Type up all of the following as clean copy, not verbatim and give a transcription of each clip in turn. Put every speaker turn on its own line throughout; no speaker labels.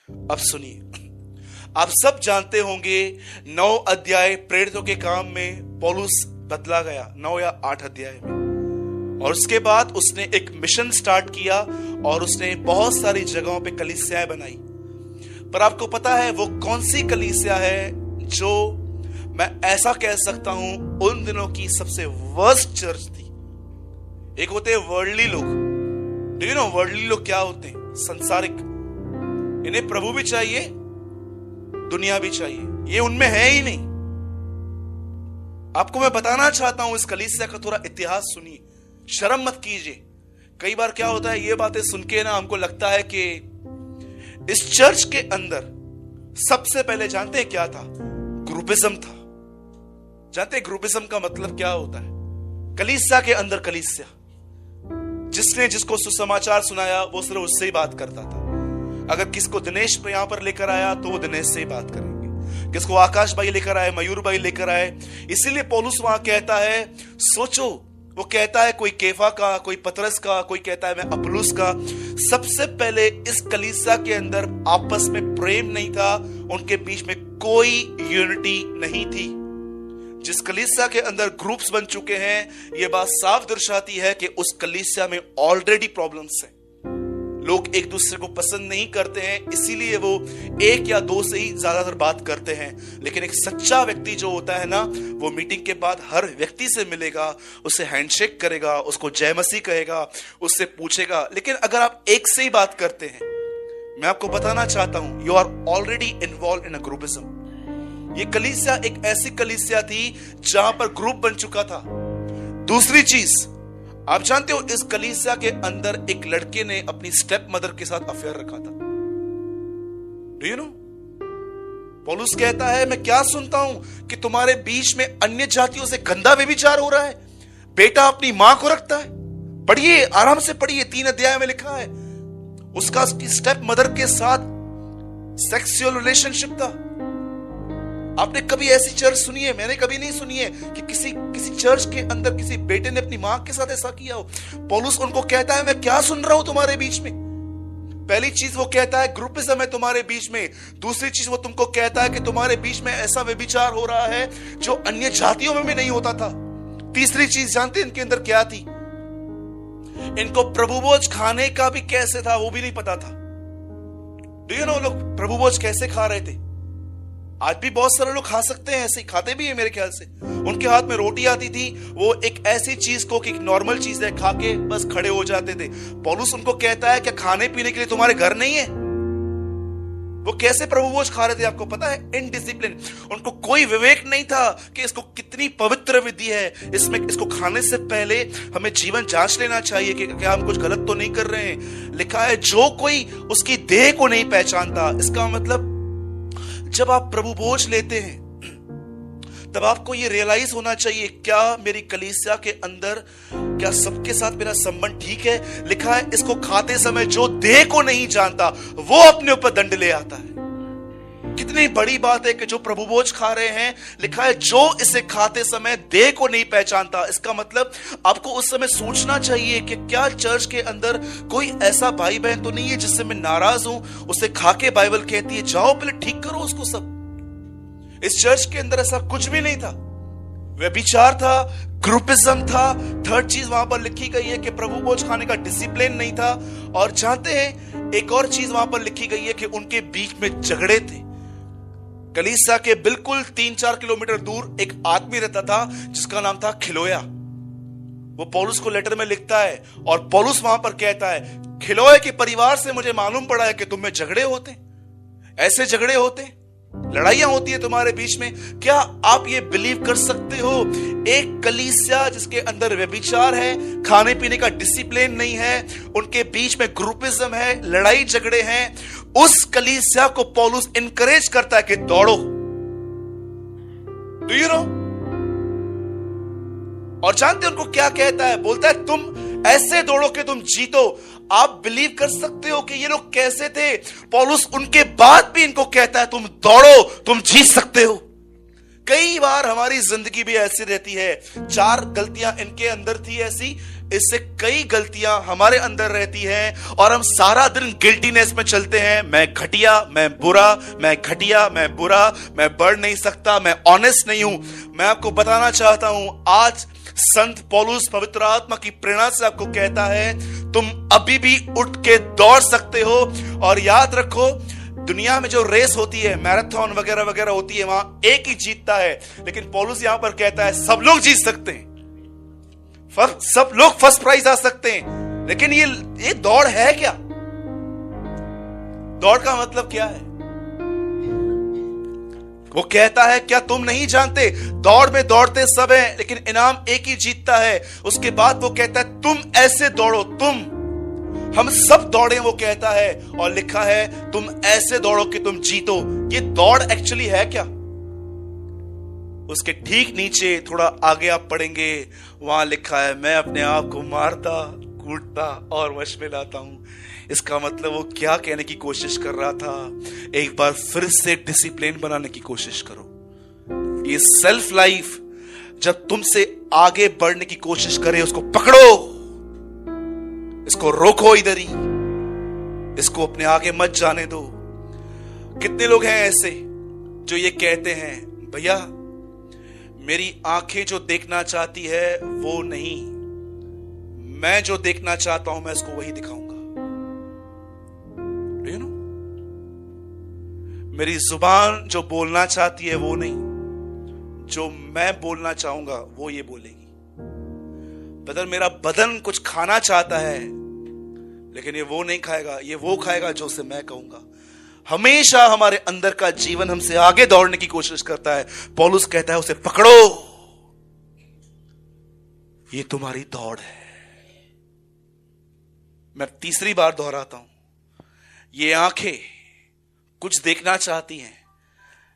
अब सुनिए, आप सब जानते होंगे 9 अध्याय प्रेरितों के काम में पौलुस बदला गया, 9 या 8 अध्याय में। और उसके बाद उसने एक मिशन स्टार्ट किया और उसने बहुत सारी जगहों पे कलीसियाएं बनाई। पर आपको पता है वो कौन सी कलीसिया है जो मैं ऐसा कह सकता हूं उन दिनों की सबसे वर्स्ट चर्च थी? एक होते हैं वर्ल्डली लोग। डू यू नो वर्ल्डली लोग क्या होते हैं? संसारिक। इन्हें प्रभु भी चाहिए, दुनिया भी चाहिए, ये उनमें है ही नहीं। आपको मैं बताना चाहता हूं, इस कलीसिया का थोड़ा इतिहास सुनिए, शर्म मत कीजिए। कई बार क्या होता है, ये बातें सुन के ना हमको लगता है कि इस चर्च के अंदर सबसे पहले जानते हैं क्या था? ग्रुपिज्म था। जानते हैं ग्रुपिज्म का मतलब क्या होता है? कलीसिया के अंदर कलीसिया, जिसने जिसको सुसमाचार सुनाया वो सिर्फ उससे ही बात करता था। अगर किसको दिनेश पे यहां पर लेकर आया तो वो दिनेश से ही बात करेंगे, किसको आकाश भाई लेकर आए, मयूर भाई लेकर आए। इसीलिए पौलुस वहां कहता है, सोचो, वो कहता है कोई केफा का, कोई पतरस का, कोई कहता है मैं अपुलुस का। सबसे पहले इस कलीसिया के अंदर आपस में प्रेम नहीं था, उनके बीच में कोई यूनिटी नहीं थी। जिस कलीसिया के अंदर ग्रुप्स बन चुके हैं, यह बात साफ दर्शाती है कि उस कलीसिया में ऑलरेडी प्रॉब्लम्स हैं। लोग एक दूसरे को पसंद नहीं करते हैं, इसीलिए वो 1 या 2 से ही ज्यादातर बात करते हैं। लेकिन एक सच्चा व्यक्ति जो होता है ना, वो मीटिंग के बाद हर व्यक्ति से मिलेगा, उससे हैंडशेक करेगा, उसको जय मसीह कहेगा, उससे पूछेगा। लेकिन अगर आप एक से ही बात करते हैं, मैं आपको बताना चाहता हूं, you are already involve in a groupism. ये कलीसिया एक ऐसी कलीसिया थी जहां पर ग्रुप बन चुका था। दूसरी चीज, आप जानते हो इस कलीसिया के अंदर एक लड़के ने अपनी स्टेप मदर के साथ अफेयर रखा था। Do you know? पौलुस कहता है, मैं क्या सुनता हूं कि तुम्हारे बीच में अन्य जातियों से गंदा व्यभिचार हो रहा है। बेटा अपनी मां को रखता है। पढ़िए, आराम से पढ़िए, 3 अध्याय में लिखा है उसका उसकी स्टेप मदर के साथ सेक्सुअल रिलेशनशिप था। आपने कभी ऐसी चर्च सुनी है? मैंने कभी नहीं सुनी है कि किसी चर्च के अंदर किसी बेटे ने अपनी मां के साथ ऐसा किया हो। पौलुस उनको कहता है, मैं क्या सुन रहा हूं तुम्हारे बीच में। पहली चीज वो कहता है ग्रुपिज्म है तुम्हारे बीच में। दूसरी चीज वो तुमको कहता है कि तुम्हारे बीच में ऐसा व्यभिचार हो रहा है जो अन्य जातियों में भी नहीं होता था। तीसरी चीज जानते इनके अंदर क्या थी? इनको प्रभु भोज खाने का भी कैसे था वो भी नहीं पता था। डू यू नो लोग प्रभु भोज कैसे खा रहे थे? आज भी बहुत सारे लोग खा सकते हैं, ऐसे ही खाते भी हैं मेरे ख्याल से। उनके हाथ में रोटी आती थी, वो एक ऐसी चीज को कि नॉर्मल चीज है, खा के बस खड़े हो जाते थे। पौलुस उनको कहता है, क्या खाने पीने के लिए तुम्हारे घर नहीं है? वो कैसे प्रभु भोज खा रहे थे आपको पता है? इनडिसिप्लिन। उनको कोई विवेक नहीं था कि इसको कितनी पवित्र विधि है, इसमें इसको खाने से पहले हमें जीवन जांच लेना चाहिए कि क्या हम कुछ गलत तो नहीं कर रहे हैं। लिखा है, जो कोई उसकी देह को नहीं पहचानता। इसका मतलब जब आप प्रभु भोज लेते हैं तब आपको यह रियलाइज होना चाहिए, क्या मेरी कलीसिया के अंदर, क्या सबके साथ मेरा संबंध ठीक है? लिखा है, इसको खाते समय जो देह को नहीं जानता वो अपने ऊपर दंड ले आता है। कितनी बड़ी बात है कि जो प्रभु भोज खा रहे हैं, लिखा है जो इसे खाते समय देह को नहीं पहचानता। इसका मतलब आपको उस समय सोचना चाहिए कि क्या चर्च के अंदर कोई ऐसा भाई बहन तो नहीं है जिससे मैं नाराज हूं, उसे खा के बाइबल कहती है जाओ पहले ठीक करो उसको सब। इस चर्च के अंदर ऐसा कुछ भी नहीं था। व्यभिचार था, ग्रुपिज्म था। थर्ड चीज वहां पर लिखी गई है कि प्रभु भोज खाने का डिसिप्लिन नहीं था। और जानते हैं एक और चीज वहां पर लिखी गई है कि उनके बीच में झगड़े थे। कलीसिया के बिल्कुल 3-4 किलोमीटर दूर एक आदमी रहता था जिसका नाम था खिलोया। वो पौलुस को लेटर में लिखता है और पौलुस वहां पर कहता है, खिलोए के परिवार से मुझे मालूम पड़ा है कि तुम में झगड़े होते, ऐसे झगड़े होते, लड़ाइयां होती है तुम्हारे बीच में। क्या आप ये बिलीव कर सकते हो? एक कलीसिया जिसके अंदर व्यभिचार है, खाने पीने का डिसिप्लिन नहीं है, उनके बीच में ग्रुपिज्म है, लड़ाई झगड़े हैं, उस कलीसिया को पौलुस इनकरेज करता है कि दौड़ो। Do you know? और जानते उनको क्या कहता है? बोलता है तुम ऐसे दौड़ो कि तुम जीतो। आप बिलीव कर सकते हो कि ये लोग कैसे थे? पौलुस उनके बाद भी इनको कहता है तुम दौड़ो, तुम जीत सकते हो। कई बार हमारी जिंदगी भी ऐसी रहती है। 4 गलतियां इनके अंदर थी ऐसी इससे कई गलतियां हमारे अंदर रहती हैं और हम सारा दिन गिल्टीनेस में चलते हैं। मैं घटिया, मैं बुरा, मैं घटिया, मैं बुरा, मैं बढ़ नहीं सकता, मैं ऑनेस्ट नहीं हूं। मैं आपको बताना चाहता हूं, आज संत पौलुस पवित्र आत्मा की प्रेरणा से आपको कहता है, तुम अभी भी उठ के दौड़ सकते हो। और याद रखो, दुनिया में जो रेस होती है, मैराथन वगैरह वगैरह होती है, वहां एक ही जीतता है, लेकिन पौलुस यहां पर कहता है सब लोग जीत सकते हैं, सब लोग फर्स्ट प्राइज आ सकते हैं। लेकिन ये दौड़ है क्या? दौड़ का मतलब क्या है? वो कहता है, क्या तुम नहीं जानते, दौड़ में दौड़ते सब हैं, लेकिन इनाम एक ही जीतता है। उसके बाद वो कहता है, तुम ऐसे दौड़ो, हम सब दौड़े, वो कहता है, और लिखा है तुम ऐसे दौड़ो कि तुम जीतो। ये दौड़ एक्चुअली है क्या? उसके ठीक नीचे थोड़ा आगे आप पढ़ेंगे, वहां लिखा है, मैं अपने आप को मारता, कूटता और वश में लाता हूं। इसका मतलब वो क्या कहने की कोशिश कर रहा था? एक बार फिर से डिसिप्लिन बनाने की कोशिश करो। ये सेल्फ लाइफ जब तुमसे आगे बढ़ने की कोशिश करे, उसको पकड़ो, इसको रोको इधर ही, इसको अपने आगे मत जाने दो। कितने लोग हैं ऐसे जो ये कहते हैं, भैया मेरी आंखें जो देखना चाहती है वो नहीं, मैं जो देखना चाहता हूं मैं इसको वही दिखाऊंगा। you know? मेरी जुबान जो बोलना चाहती है वो नहीं, जो मैं बोलना चाहूंगा वो ये बोलेगी। बदल मेरा बदन कुछ खाना चाहता है, लेकिन ये वो नहीं खाएगा, ये वो खाएगा जो उसे मैं कहूंगा। हमेशा हमारे अंदर का जीवन हमसे आगे दौड़ने की कोशिश करता है। पौलुस कहता है, उसे पकड़ो, ये तुम्हारी दौड़ है। मैं तीसरी बार दोहराता हूं, ये आंखें कुछ देखना चाहती हैं,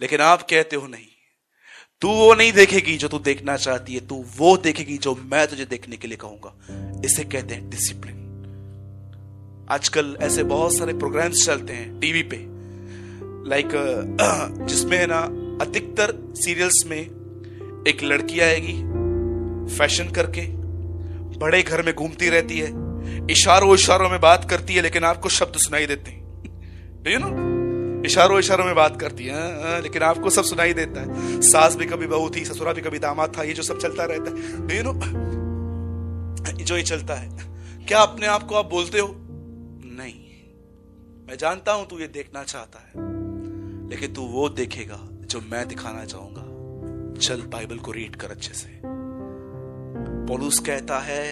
लेकिन आप कहते हो नहीं, तू वो नहीं देखेगी जो तू देखना चाहती है, तू वो देखेगी जो मैं तुझे देखने के लिए कहूंगा। इसे कहते हैं डिसिप्लिन। आजकल ऐसे बहुत सारे प्रोग्राम्स चलते हैं टीवी पे, जिसमें है ना, अधिकतर सीरियल्स में एक लड़की आएगी फैशन करके, बड़े घर में घूमती रहती है, इशारों में बात करती है, लेकिन आपको शब्द सुनाई देते हैं। you know? इशारों में बात करती है, लेकिन आपको सब सुनाई देता है। सास भी कभी बहू थी, ससुरा भी कभी दामाद था, ये जो सब चलता रहता है, you know? जो ये चलता है, क्या अपने आप को आप बोलते हो? नहीं, मैं जानता हूं तू ये देखना चाहता है, लेकिन तू वो देखेगा जो मैं दिखाना चाहूंगा। चल बाइबल को रीड कर अच्छे से। पौलुस कहता है,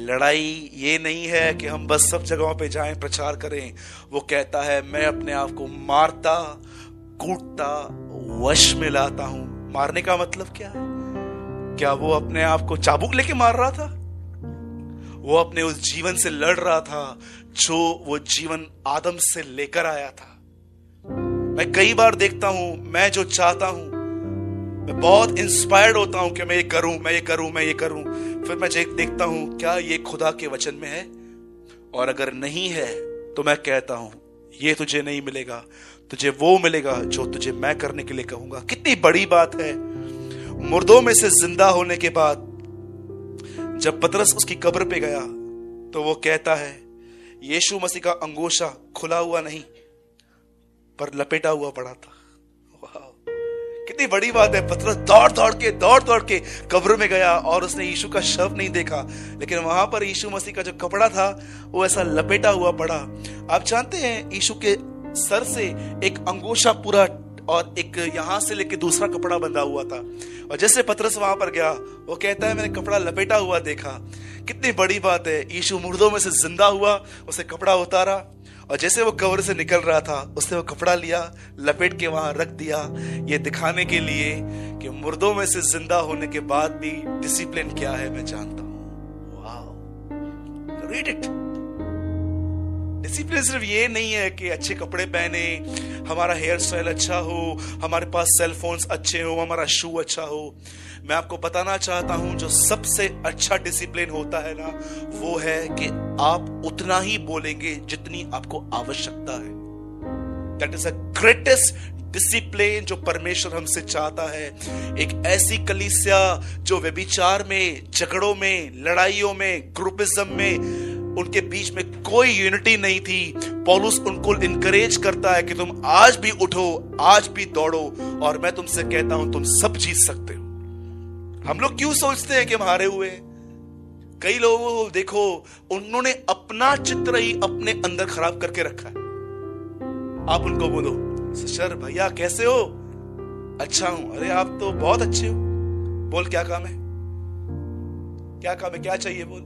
लड़ाई ये नहीं है कि हम बस सब जगहों पे जाएं, प्रचार करें। वो कहता है, मैं अपने आप को मारता, कूटता, वश में लाता हूं। मारने का मतलब क्या है? क्या वो अपने आप को चाबुक लेके मार रहा था? वो अपने उस जीवन से लड़ रहा था जो वो जीवन आदम से लेकर आया था। मैं कई बार देखता हूं, मैं जो चाहता हूं, मैं बहुत इंस्पायर्ड होता हूं कि मैं ये करूं, मैं ये करूं, मैं ये करूं। फिर मैं देखता हूं क्या ये खुदा के वचन में है, और अगर नहीं है तो मैं कहता हूं ये तुझे नहीं मिलेगा, तुझे वो मिलेगा जो तुझे मैं करने के लिए कहूंगा। कितनी बड़ी बात है। मुर्दों में से जिंदा होने के बाद जब पतरस उसकी कब्र पे गया तो वो कहता है, यीशु मसीह का अंगोछा खुला हुआ नहीं पर लपेटा हुआ पड़ा था। वाह, कितनी बड़ी बात है। पतरस दौड़ दौड़ के कब्र में गया और उसने यीशु का शव नहीं देखा, लेकिन वहां पर यीशु मसीह का जो कपड़ा था वो ऐसा लपेटा हुआ पड़ा। आप जानते हैं, यीशु के सर से एक अंगोछा पूरा और एक यहां से लेके दूसरा कपड़ा बंधा हुआ था, और जैसे पतरस वहां पर गया, वो कहता है, मैंने कपड़ा लपेटा हुआ देखा। कितनी बड़ी बात है। यीशु मुर्दों में से जिंदा हुआ, उसे कपड़ा उतारा, और जैसे वो कब्र से निकल रहा था, उसने वो कपड़ा लिया, लपेट के वहां रख दिया, ये दिखाने के लिए कि मुर्दों में से जिंदा होने के बाद भी डिसिप्लिन क्या है मैं जानता हूं। वाह, रीड इट। डिसिप्लिन सिर्फ ये नहीं है कि अच्छे कपड़े पहने, हमारा हेयर स्टाइल अच्छा हो, हमारे पास सेल फोन्स अच्छे हो, हमारा शू अच्छा हो। मैं आपको बताना चाहता हूं, जो सबसे अच्छा डिसिप्लिन होता है ना, वो है कि आप उतना ही बोलेंगे जितनी आपको आवश्यकता है। That is a greatest discipline जो परमेश्वर हमसे चाहता है। एक ऐसी कलीसिया जो व्यभिचार में, झगड़ों में, लड़ाइयों में, ग्रुपिज्म में, उनके बीच में कोई यूनिटी नहीं थी। पौलुस उनको इनकरेज करता है कि तुम आज भी उठो, आज भी दौड़ो, और मैं तुमसे कहता हूं तुम सब जीत सकते हो। हम लोग क्यों सोचते हैं कि हम हारे हुए हैं? कई लोगों को देखो, उन्होंने अपना चित्र ही अपने अंदर खराब करके रखा है। आप उनको बोलो, सर भैया कैसे हो? अच्छा हूं। अरे आप तो बहुत अच्छे हो। बोल क्या काम है? क्या काम है? क्या चाहिए? बोल।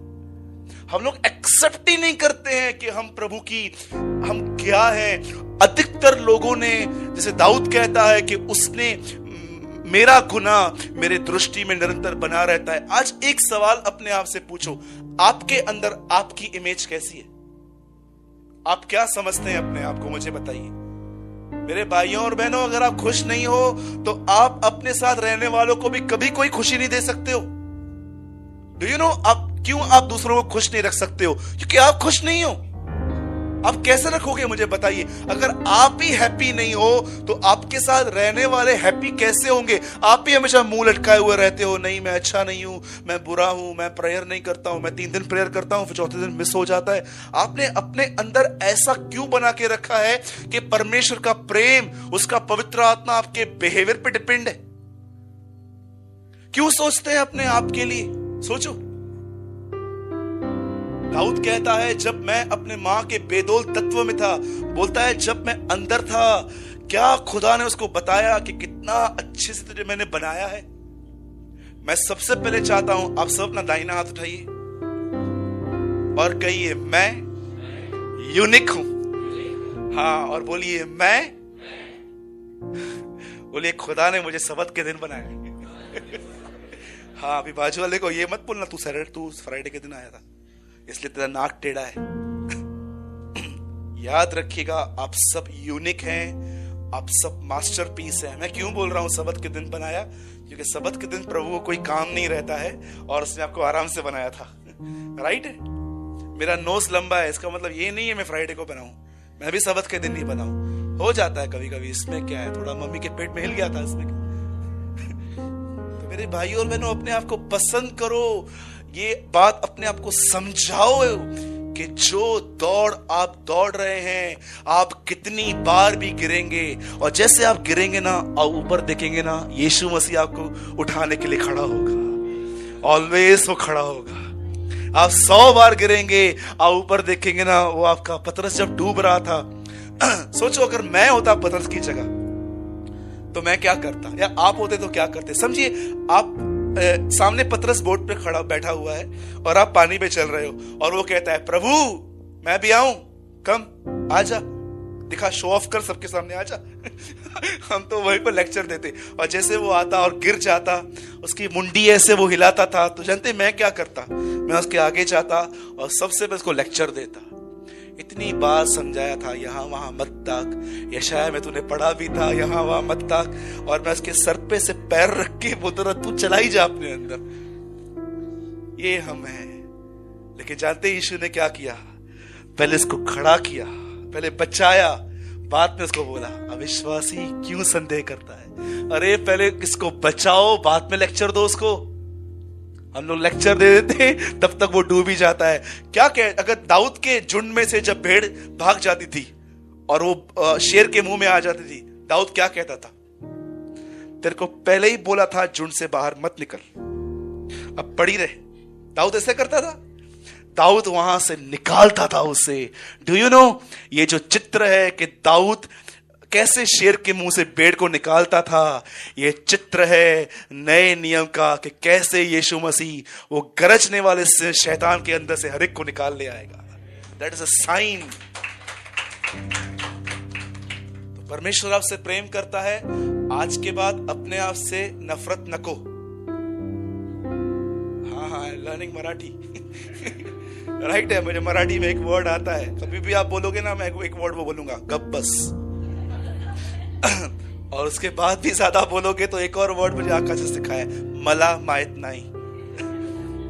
हम लोग एक्सेप्ट ही नहीं करते हैं कि हम प्रभु की, हम क्या है। अधिकतर लोगों ने, जैसे दाऊद कहता है कि उसने मेरा गुनाह मेरे दृष्टि में निरंतर बना रहता है। आज एक सवाल अपने आप से पूछो, आपके अंदर आपकी इमेज कैसी है? आप क्या समझते हैं अपने आप को? मुझे बताइए। मेरे भाइयों और बहनों, अगर आप खुश नहीं हो तो आप अपने साथ रहने वालों को भी कभी कोई खुशी नहीं दे सकते हो। डू यू नो आप क्यों आप दूसरों को खुश नहीं रख सकते हो? क्योंकि आप खुश नहीं हो। आप कैसे रखोगे? मुझे बताइए। अगर आप ही हैप्पी नहीं हो तो आपके साथ रहने वाले हैप्पी कैसे होंगे? आप ही हमेशा मुंह लटकाए हुए रहते हो, नहीं मैं अच्छा नहीं हूं, मैं बुरा हूं, मैं प्रेयर नहीं करता हूं, मैं 3 दिन प्रेयर करता हूं, फिर चौथे दिन मिस हो जाता है। आपने अपने अंदर ऐसा क्यों बना के रखा है कि परमेश्वर का प्रेम, उसका पवित्र आत्मा आपके बिहेवियर पे डिपेंड है? क्यों सोचते हैं अपने आप के लिए? सोचो। दाऊद कहता है, जब मैं अपने मां के बेदोल तत्व में था, बोलता है जब मैं अंदर था, क्या खुदा ने उसको बताया कि कितना अच्छे से तुझे मैंने बनाया है। मैं सबसे पहले चाहता हूं आप सब अपना दाहिना हाथ उठाइए और कहिए मैं यूनिक हूं। हाँ, और बोलिए मैं, बोलिए खुदा ने मुझे सबत के दिन बनाया। हाँ, अभी बाजू वाले को ये मत बोलना तू फ्राइडे के दिन आया था इसलिए तेरा नाक टेढ़ा है। याद रखिएगा, आप सब यूनिक हैं, आप सब मास्टरपीस हैं। मैं क्यों बोल रहा हूं सबत के दिन बनाया? क्योंकि सबत के दिन प्रभु को कोई काम नहीं रहता है और उसने आपको आराम से बनाया था। राइट है? मेरा नोज लंबा है, इसका मतलब ये नहीं है मैं फ्राइडे को बनाऊं। मैं भी सबत के दिन नहीं बनाऊं। हो जाता है कभी कभी, इसमें क्या है, थोड़ा मम्मी के पेट में हिल गया था इसमें। तो मेरे भाइयों और बहनों, अपने आप को पसंद करो। ये बात अपने आप को समझाओ कि जो दौड़ आप दौड़ रहे हैं, आप कितनी बार भी गिरेंगे, और जैसे आप गिरेंगे ना, और ऊपर देखेंगे ना, यीशु मसीह आपको उठाने के लिए खड़ा होगा। ऑलवेज वो खड़ा होगा। आप 100 बार गिरेंगे और ऊपर देखेंगे ना, वो आपका पतरस जब डूब रहा था। सोचो, अगर मैं होता पतरस की जगह तो मैं क्या करता, या आप होते तो क्या करते? समझिए, आप सामने पतरस बोट पे खड़ा बैठा हुआ है और आप पानी पे चल रहे हो, और वो कहता है प्रभु मैं भी आऊं, कम आजा, दिखा, शो ऑफ कर सबके सामने, आजा। हम तो वहीं पर लेक्चर देते, और जैसे वो आता और गिर जाता, उसकी मुंडी ऐसे वो हिलाता था, तो जानते मैं क्या करता? मैं उसके आगे जाता और सबसे पहले उसको लेक्चर देता। इतनी बार समझाया था, यहां वहां मत ताक, यशाया में तूने पढ़ा भी था, यहां वहां मत ताक, और मैं उसके सर पे से पैर रख के बोलता रहा, तू चला ही जा अपने अंदर। ये हम हैं। लेकिन जानते यीशु ने क्या किया? पहले इसको खड़ा किया, पहले बचाया, बाद में उसको बोला अविश्वासी क्यों संदेह करता है? अरे पहले किसको बचाओ, बाद में लेक्चर दो उसको। हम लोग लेक्चर दे देते हैं, तब तक वो डूब ही जाता है। क्या कह, अगर दाऊद के झुंड में से जब भेड़ भाग जाती थी और वो शेर के मुंह में आ जाती थी, दाऊद क्या कहता था? तेरे को पहले ही बोला था झुंड से बाहर मत निकल, अब पड़ी रहे। दाऊद ऐसे करता था, दाऊद वहां से निकालता था उसे। डू यू नो, ये जो चित्र है कि दाऊद कैसे शेर के मुंह से भेड़ को निकालता था, ये चित्र है नए नियम का कि कैसे यीशु मसीह वो गरजने वाले शैतान के अंदर से हर एक को निकाल ले आएगा। That is a sign. तो परमेश्वर आपसे प्रेम करता है। आज के बाद अपने आप से नफरत नको। हाँ, लर्निंग मराठी। राइट है, मुझे मराठी में एक वर्ड आता है, कभी भी आप बोलोगे ना, मैं एक वर्ड वो बोलूंगा, गब्बस। और उसके बाद भी ज्यादा बोलोगे तो एक और वर्ड मुझे आकाश से सिखाया, मला माहित नहीं,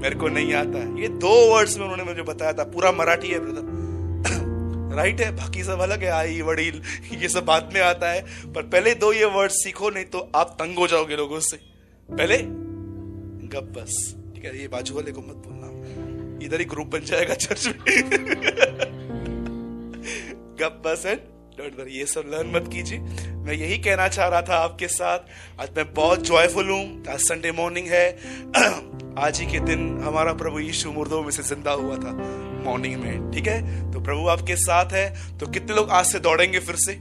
मेरे को नहीं आता है। ये 2 वर्ड्स में उन्होंने मुझे बताया था, पूरा मराठी है ब्रदर। राइट है, बाकी सब अलग है, आई वडील ये सब बाद में आता है, पर पहले दो ये वर्ड सीखो, नहीं तो आप तंग हो जाओगे लोगों से। पहले गप बस, ठीक है, ये बाजू वाले को मत बोलना, इधर ही ग्रुप बन जाएगा चर्च में। गप बस एंड डोंट वरी, ये सब लर्न मत कीजिए। मैं यही कहना चाह रहा था आपके साथ। आज मैं बहुत जॉयफुल हूँ, आज संडे मॉर्निंग है। आज ही के दिन हमारा प्रभु यीशु मुर्दों में से जिंदा हुआ था मॉर्निंग में, ठीक है। तो प्रभु आपके साथ है। तो कितने लोग आज से दौड़ेंगे फिर से?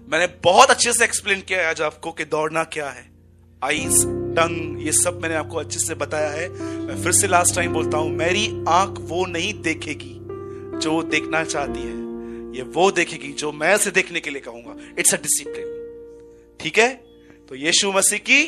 मैंने बहुत अच्छे से एक्सप्लेन किया है आज आपको कि दौड़ना क्या है। आईज, टंग, ये सब मैंने आपको अच्छे से बताया है। मैं फिर से लास्ट टाइम बोलता हूं, मेरी आंख वो नहीं देखेगी जो वो देखना चाहती है, ये वो देखेगी जो मैं उसे देखने के लिए कहूंगा। इट्स अ डिसिप्लिन, ठीक है। तो यीशु मसीह की